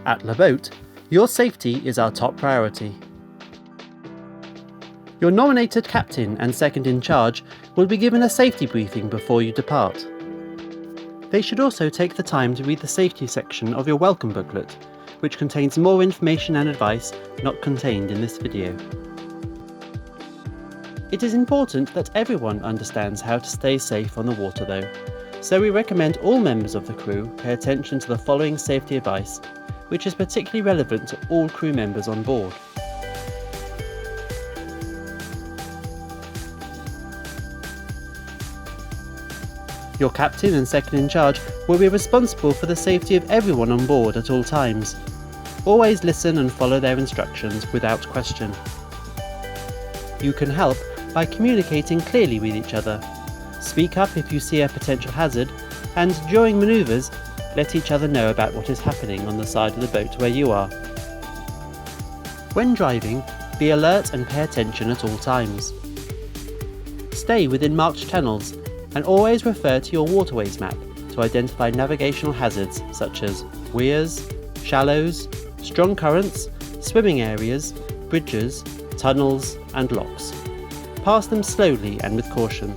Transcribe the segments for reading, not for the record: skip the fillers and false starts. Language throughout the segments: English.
At La Boat, your safety is our top priority. Your nominated captain and second in charge will be given a safety briefing before you depart. They should also take the time to read the safety section of your welcome booklet, which contains more information and advice not contained in this video. It is important that everyone understands how to stay safe on the water though, so we recommend all members of the crew pay attention to the following safety advice, which is particularly relevant to all crew members on board. Your captain and second in charge will be responsible for the safety of everyone on board at all times. Always listen and follow their instructions without question. You can help by communicating clearly with each other. Speak up if you see a potential hazard, and during manoeuvres, let each other know about what is happening on the side of the boat where you are. When driving, be alert and pay attention at all times. Stay within marked channels and always refer to your waterways map to identify navigational hazards such as weirs, shallows, strong currents, swimming areas, bridges, tunnels and locks. Pass them slowly and with caution.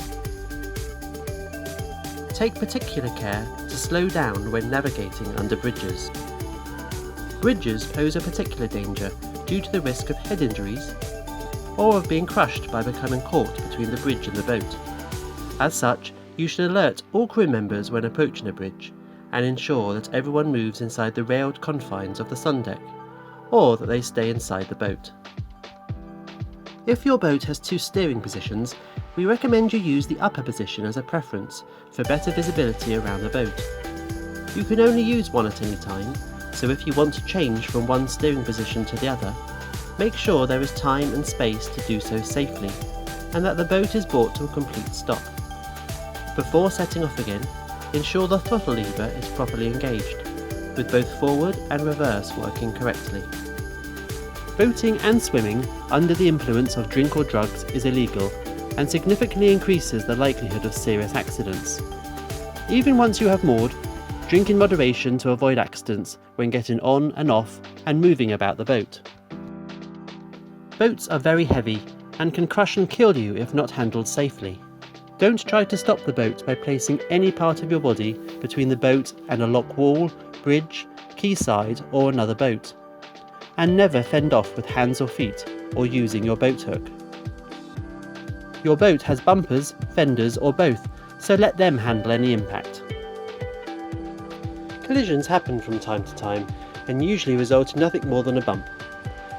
Take particular care to slow down when navigating under bridges. Bridges pose a particular danger due to the risk of head injuries or of being crushed by becoming caught between the bridge and the boat. As such, you should alert all crew members when approaching a bridge and ensure that everyone moves inside the railed confines of the sun deck, or that they stay inside the boat. If your boat has two steering positions, we recommend you use the upper position as a preference for better visibility around the boat. You can only use one at any time, so if you want to change from one steering position to the other, make sure there is time and space to do so safely, and that the boat is brought to a complete stop. Before setting off again, ensure the throttle lever is properly engaged, with both forward and reverse working correctly. Boating and swimming under the influence of drink or drugs is illegal and significantly increases the likelihood of serious accidents. Even once you have moored, drink in moderation to avoid accidents when getting on and off and moving about the boat. Boats are very heavy and can crush and kill you if not handled safely. Don't try to stop the boat by placing any part of your body between the boat and a lock wall, bridge, quayside or another boat. And never fend off with hands or feet or using your boat hook. Your boat has bumpers, fenders or both, so let them handle any impact. Collisions happen from time to time and usually result in nothing more than a bump.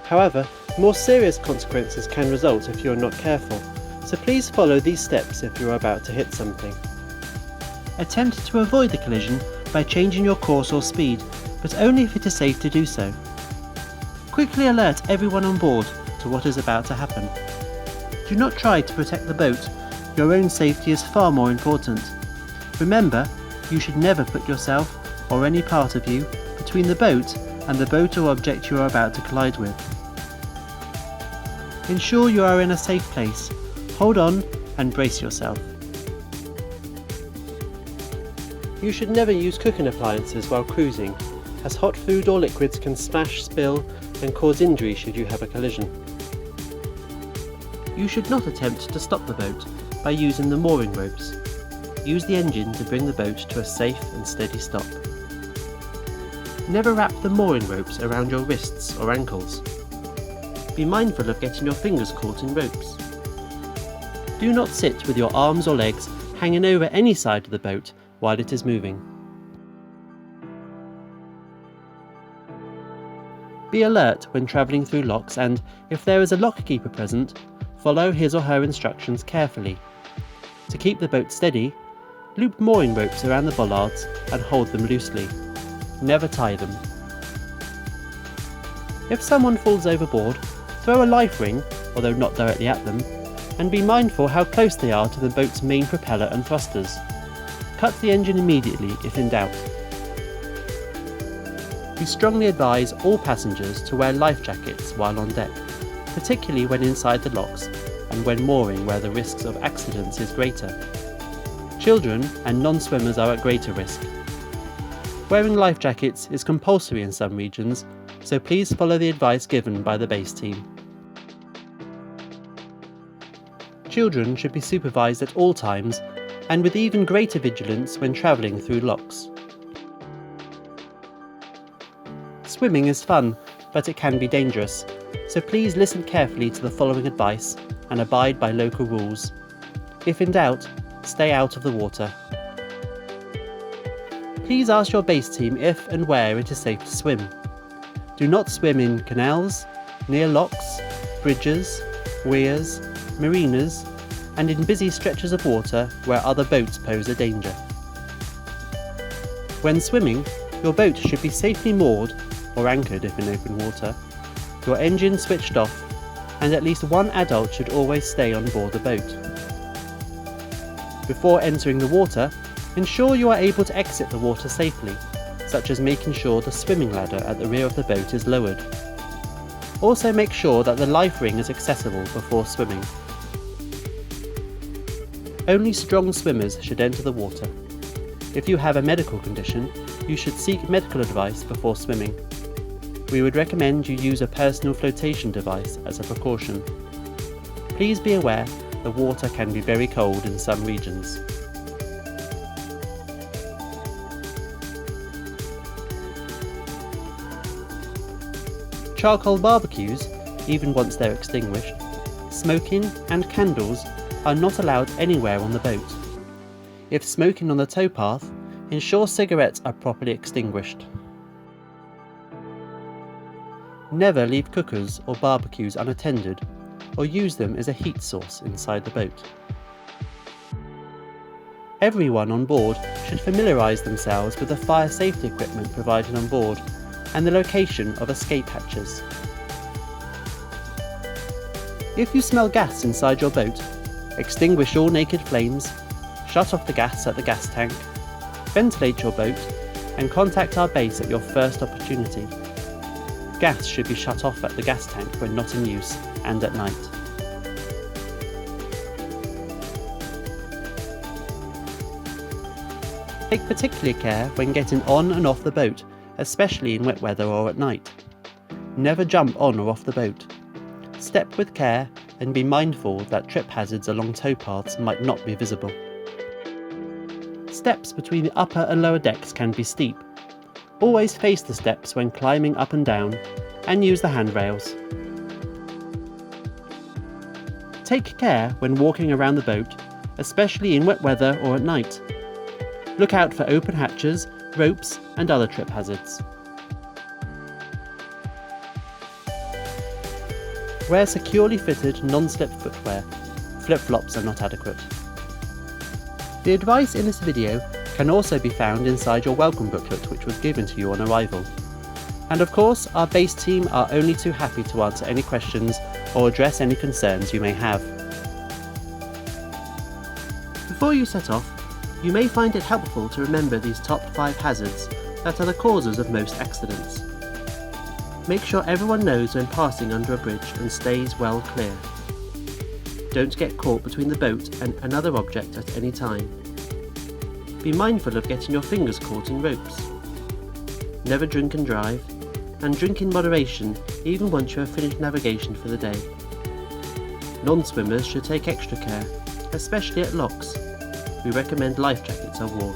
However, more serious consequences can result if you are not careful, so please follow these steps if you are about to hit something. Attempt to avoid the collision by changing your course or speed, but only if it is safe to do so. Quickly alert everyone on board to what is about to happen. Do not try to protect the boat, your own safety is far more important. Remember, you should never put yourself, or any part of you, between the boat and the boat or object you are about to collide with. Ensure you are in a safe place, hold on and brace yourself. You should never use cooking appliances while cruising, as hot food or liquids can smash, spill and cause injury should you have a collision. You should not attempt to stop the boat by using the mooring ropes. Use the engine to bring the boat to a safe and steady stop. Never wrap the mooring ropes around your wrists or ankles. Be mindful of getting your fingers caught in ropes. Do not sit with your arms or legs hanging over any side of the boat while it is moving. Be alert when travelling through locks and, if there is a lock keeper present, follow his or her instructions carefully. To keep the boat steady, loop mooring ropes around the bollards and hold them loosely. Never tie them. If someone falls overboard, throw a life ring, although not directly at them, and be mindful how close they are to the boat's main propeller and thrusters. Cut the engine immediately if in doubt. We strongly advise all passengers to wear life jackets while on deck, particularly when inside the locks and when mooring where the risks of accidents is greater. Children and non-swimmers are at greater risk. Wearing life jackets is compulsory in some regions, so please follow the advice given by the base team. Children should be supervised at all times, and with even greater vigilance when travelling through locks. Swimming is fun, but it can be dangerous, so please listen carefully to the following advice and abide by local rules. If in doubt, stay out of the water. Please ask your base team if and where it is safe to swim. Do not swim in canals, near locks, bridges, weirs, marinas, and in busy stretches of water where other boats pose a danger. When swimming, your boat should be safely moored, or anchored if in open water, your engine switched off, and at least one adult should always stay on board the boat. Before entering the water, ensure you are able to exit the water safely, such as making sure the swimming ladder at the rear of the boat is lowered. Also make sure that the life ring is accessible before swimming. Only strong swimmers should enter the water. If you have a medical condition, you should seek medical advice before swimming. We would recommend you use a personal flotation device as a precaution. Please be aware the water can be very cold in some regions. Charcoal barbecues, even once they're extinguished, smoking and candles are not allowed anywhere on the boat. If smoking on the towpath, ensure cigarettes are properly extinguished. Never leave cookers or barbecues unattended, or use them as a heat source inside the boat. Everyone on board should familiarise themselves with the fire safety equipment provided on board and the location of escape hatches. If you smell gas inside your boat, extinguish all naked flames, shut off the gas at the gas tank, ventilate your boat, and contact our base at your first opportunity. Gas should be shut off at the gas tank when not in use and at night. Take particular care when getting on and off the boat, especially in wet weather or at night. Never jump on or off the boat. Step with care and be mindful that trip hazards along towpaths might not be visible. Steps between the upper and lower decks can be steep. Always face the steps when climbing up and down, and use the handrails. Take care when walking around the boat, especially in wet weather or at night. Look out for open hatches, ropes, and other trip hazards. Wear securely fitted non-slip footwear. Flip-flops are not adequate. The advice in this video can also be found inside your welcome booklet, which was given to you on arrival. And of course, our base team are only too happy to answer any questions or address any concerns you may have. Before you set off, you may find it helpful to remember these top 5 hazards that are the causes of most accidents. Make sure everyone knows when passing under a bridge and stays well clear. Don't get caught between the boat and another object at any time. Be mindful of getting your fingers caught in ropes. Never drink and drive, and drink in moderation even once you have finished navigation for the day. Non-swimmers should take extra care, especially at locks. We recommend life jackets are worn.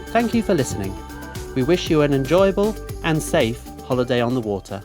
Thank you for listening. We wish you an enjoyable and safe holiday on the water.